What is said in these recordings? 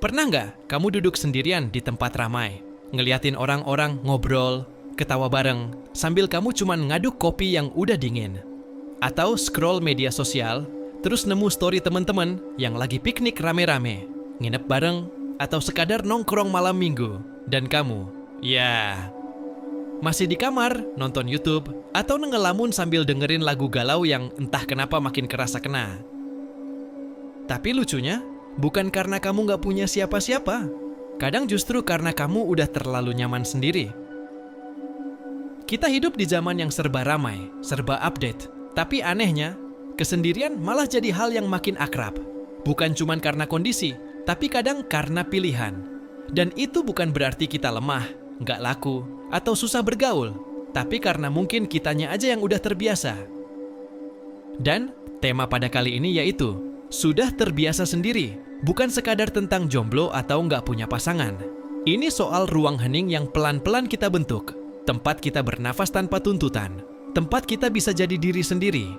Pernah nggak kamu duduk sendirian di tempat ramai, ngeliatin orang-orang ngobrol, ketawa bareng, sambil kamu cuman ngaduk kopi yang udah dingin? Atau scroll media sosial, terus nemu story temen-temen yang lagi piknik rame-rame, nginep bareng, atau sekadar nongkrong malam minggu, dan kamu, masih di kamar, nonton YouTube, atau ngelamun sambil dengerin lagu galau yang entah kenapa makin kerasa kena. Tapi lucunya, bukan karena kamu nggak punya siapa-siapa. Kadang justru karena kamu udah terlalu nyaman sendiri. Kita hidup di zaman yang serba ramai, serba update. Tapi anehnya, kesendirian malah jadi hal yang makin akrab. Bukan cuma karena kondisi, tapi kadang karena pilihan. Dan itu bukan berarti kita lemah, nggak laku, atau susah bergaul. Tapi karena mungkin kitanya aja yang udah terbiasa. Dan tema pada kali ini yaitu sudah terbiasa sendiri, bukan sekadar tentang jomblo atau nggak punya pasangan. Ini soal ruang hening yang pelan-pelan kita bentuk, tempat kita bernafas tanpa tuntutan, tempat kita bisa jadi diri sendiri.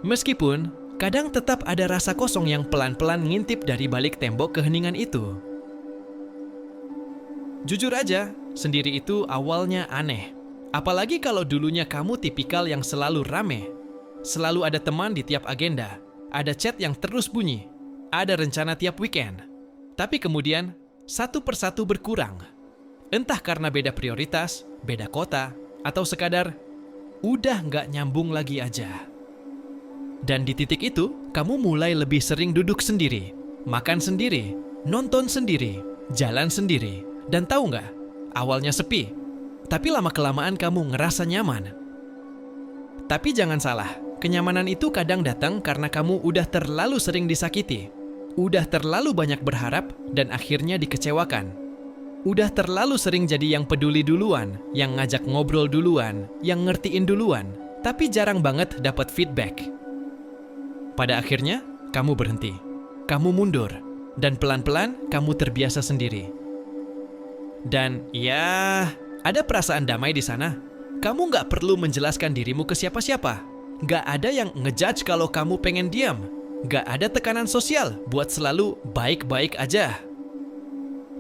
Meskipun, kadang tetap ada rasa kosong yang pelan-pelan ngintip dari balik tembok keheningan itu. Jujur aja, sendiri itu awalnya aneh. Apalagi kalau dulunya kamu tipikal yang selalu rame. Selalu ada teman di tiap agenda. Ada chat yang terus bunyi, ada rencana tiap weekend. Tapi kemudian, satu persatu berkurang. Entah karena beda prioritas, beda kota, atau sekadar udah nggak nyambung lagi aja. Dan di titik itu, kamu mulai lebih sering duduk sendiri, makan sendiri, nonton sendiri, jalan sendiri. Dan tahu nggak, awalnya sepi, tapi lama-kelamaan kamu ngerasa nyaman. Tapi jangan salah, kenyamanan itu kadang datang karena kamu udah terlalu sering disakiti. Udah terlalu banyak berharap dan akhirnya dikecewakan. Udah terlalu sering jadi yang peduli duluan, yang ngajak ngobrol duluan, yang ngertiin duluan, tapi jarang banget dapat feedback. Pada akhirnya, kamu berhenti. Kamu mundur. Dan pelan-pelan kamu terbiasa sendiri. Dan ya, ada perasaan damai di sana. Kamu nggak perlu menjelaskan dirimu ke siapa-siapa. Gak ada yang ngejudge kalau kamu pengen diam. Gak ada tekanan sosial buat selalu baik-baik aja.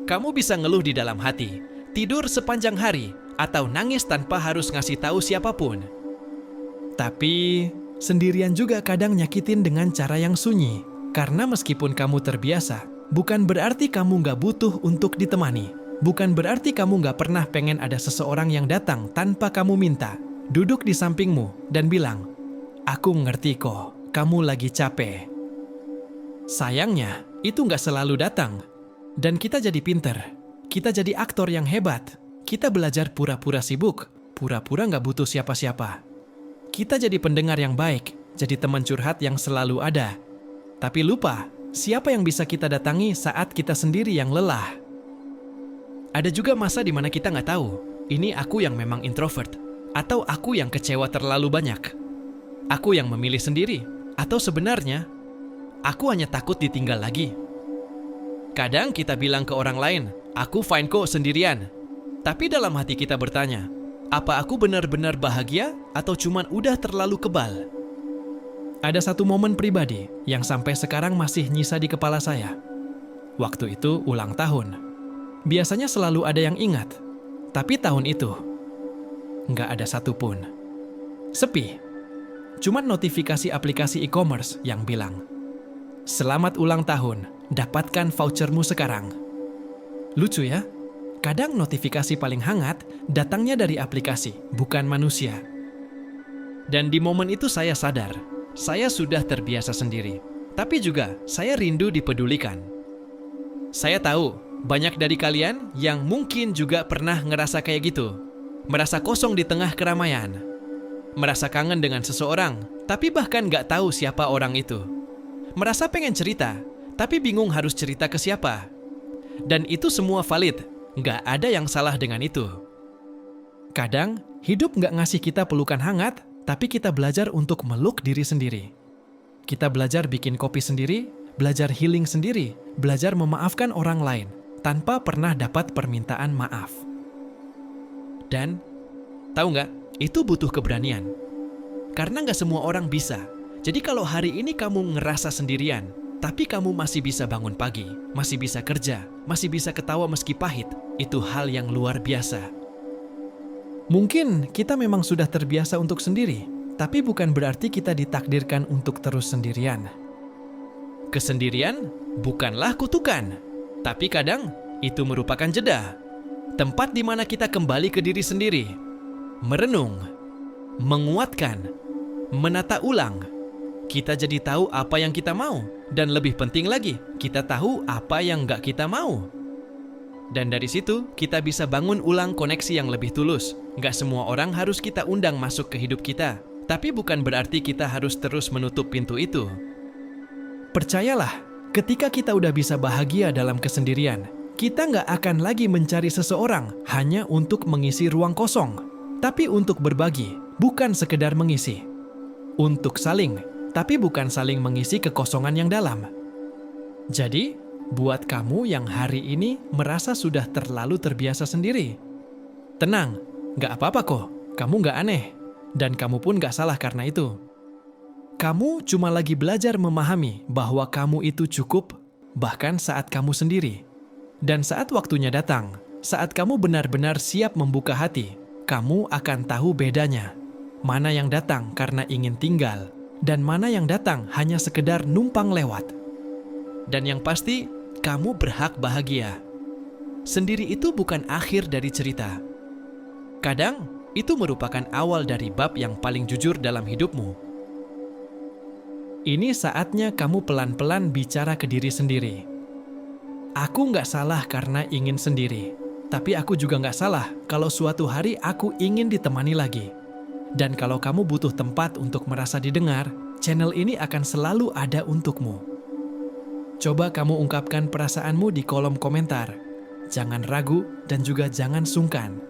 Kamu bisa ngeluh di dalam hati, tidur sepanjang hari, atau nangis tanpa harus ngasih tahu siapapun. Tapi, sendirian juga kadang nyakitin dengan cara yang sunyi. Karena meskipun kamu terbiasa, bukan berarti kamu gak butuh untuk ditemani. Bukan berarti kamu gak pernah pengen ada seseorang yang datang tanpa kamu minta, duduk di sampingmu, dan bilang, "Aku ngerti kok, kamu lagi capek." Sayangnya, itu nggak selalu datang. Dan kita jadi pinter. Kita jadi aktor yang hebat. Kita belajar pura-pura sibuk, pura-pura nggak butuh siapa-siapa. Kita jadi pendengar yang baik, jadi teman curhat yang selalu ada. Tapi lupa, siapa yang bisa kita datangi saat kita sendiri yang lelah. Ada juga masa di mana kita nggak tahu, ini aku yang memang introvert, atau aku yang kecewa terlalu banyak. Aku yang memilih sendiri, atau sebenarnya, aku hanya takut ditinggal lagi. Kadang kita bilang ke orang lain, aku fine kok sendirian. Tapi dalam hati kita bertanya, apa aku benar-benar bahagia atau cuman udah terlalu kebal? Ada satu momen pribadi yang sampai sekarang masih nyisa di kepala saya. Waktu itu ulang tahun. Biasanya selalu ada yang ingat, tapi tahun itu nggak ada satupun. Sepi. Cuman notifikasi aplikasi e-commerce yang bilang, "Selamat ulang tahun, dapatkan vouchermu sekarang." Lucu ya? Kadang notifikasi paling hangat datangnya dari aplikasi, bukan manusia. Dan di momen itu saya sadar, saya sudah terbiasa sendiri. Tapi juga saya rindu dipedulikan. Saya tahu, banyak dari kalian yang mungkin juga pernah ngerasa kayak gitu. Merasa kosong di tengah keramaian. Merasa kangen dengan seseorang, tapi bahkan nggak tahu siapa orang itu. Merasa pengen cerita, tapi bingung harus cerita ke siapa. Dan itu semua valid, nggak ada yang salah dengan itu. Kadang, hidup nggak ngasih kita pelukan hangat, tapi kita belajar untuk meluk diri sendiri. Kita belajar bikin kopi sendiri, belajar healing sendiri, belajar memaafkan orang lain, tanpa pernah dapat permintaan maaf. Dan, tahu nggak? Itu butuh keberanian. Karena nggak semua orang bisa. Jadi kalau hari ini kamu ngerasa sendirian, tapi kamu masih bisa bangun pagi, masih bisa kerja, masih bisa ketawa meski pahit. Itu hal yang luar biasa. Mungkin kita memang sudah terbiasa untuk sendiri, tapi bukan berarti kita ditakdirkan untuk terus sendirian. Kesendirian bukanlah kutukan, tapi kadang itu merupakan jeda. Tempat di mana kita kembali ke diri sendiri, merenung, menguatkan, menata ulang. Kita jadi tahu apa yang kita mau, dan lebih penting lagi, kita tahu apa yang nggak kita mau. Dan dari situ, kita bisa bangun ulang koneksi yang lebih tulus. Nggak semua orang harus kita undang masuk ke hidup kita, tapi bukan berarti kita harus terus menutup pintu itu. Percayalah, ketika kita udah bisa bahagia dalam kesendirian, kita nggak akan lagi mencari seseorang hanya untuk mengisi ruang kosong, tapi untuk berbagi, bukan sekedar mengisi. Untuk saling, tapi bukan saling mengisi kekosongan yang dalam. Jadi, buat kamu yang hari ini merasa sudah terlalu terbiasa sendiri, tenang, nggak apa-apa kok, kamu nggak aneh, dan kamu pun nggak salah karena itu. Kamu cuma lagi belajar memahami bahwa kamu itu cukup, bahkan saat kamu sendiri. Dan saat waktunya datang, saat kamu benar-benar siap membuka hati, kamu akan tahu bedanya. Mana yang datang karena ingin tinggal, dan mana yang datang hanya sekedar numpang lewat. Dan yang pasti, kamu berhak bahagia. Sendiri itu bukan akhir dari cerita. Kadang, itu merupakan awal dari bab yang paling jujur dalam hidupmu. Ini saatnya kamu pelan-pelan bicara ke diri sendiri. Aku nggak salah karena ingin sendiri, tapi aku juga nggak salah kalau suatu hari aku ingin ditemani lagi. Dan kalau kamu butuh tempat untuk merasa didengar, channel ini akan selalu ada untukmu. Coba kamu ungkapkan perasaanmu di kolom komentar. Jangan ragu dan juga jangan sungkan.